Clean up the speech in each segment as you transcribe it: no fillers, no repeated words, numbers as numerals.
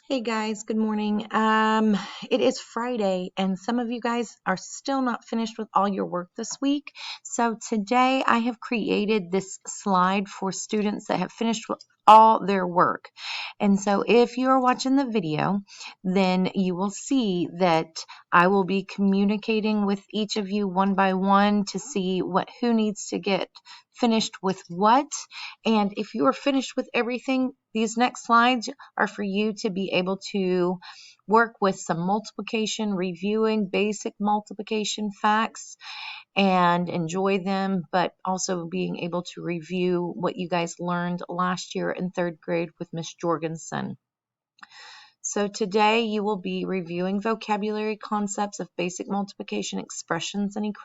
Hey guys, good morning. It is Friday, and some of you guys are still not finished with all your work this week. So today I have created this slide for students that have finished with all their work. And so if you are watching the video, then you will see that I will be communicating with each of you one by one to see who needs to get finished with what. And if you are finished with everything, these next slides are for you to be able to work with some multiplication, reviewing basic multiplication facts and enjoy them, but also being able to review what you guys learned last year in third grade with Miss Jorgensen. So today you will be reviewing vocabulary concepts of basic multiplication expressions and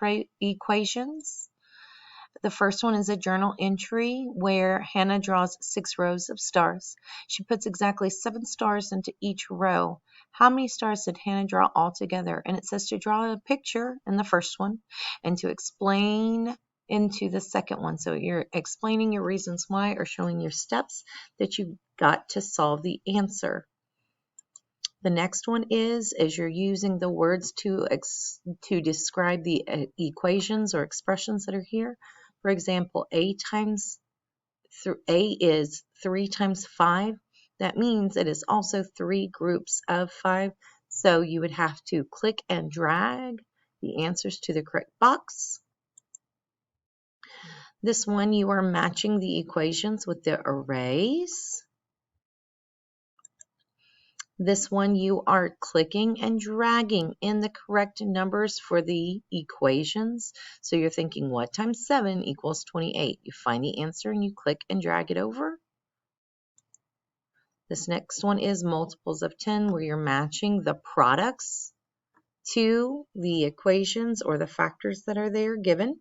equations. The first one is a journal entry where Hannah draws 6 rows of stars. She puts exactly 7 stars into each row. How many stars did Hannah draw altogether? And it says to draw a picture in the first one and to explain into the second one. So you're explaining your reasons why or showing your steps that you got to solve the answer. The next one is you're using the words to describe the equations or expressions that are here. For example, A is 3 times 5. That means it is also 3 groups of 5. So you would have to click and drag the answers to the correct box. This one, you are matching the equations with the arrays. This one, you are clicking and dragging in the correct numbers for the equations. So you're thinking, what times 7 equals 28? You find the answer and you click and drag it over. This next one is multiples of 10, where you're matching the products to the equations or the factors that are there given.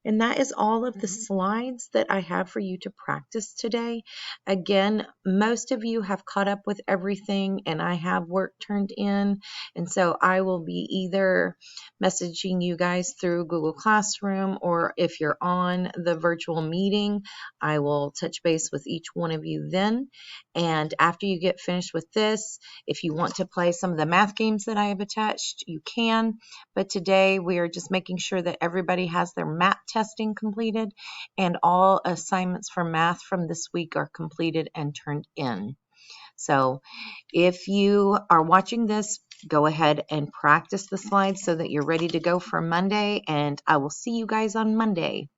And that is all of the slides that I have for you to practice today. Again, most of you have caught up with everything and I have work turned in. And so I will be either messaging you guys through Google Classroom, or if you're on the virtual meeting, I will touch base with each one of you then. And after you get finished with this, if you want to play some of the math games that I have attached, you can. But today we are just making sure that everybody has their map testing completed and all assignments for math from this week are completed and turned in. So if you are watching this, go ahead and practice the slides so that you're ready to go for Monday, and I will see you guys on Monday.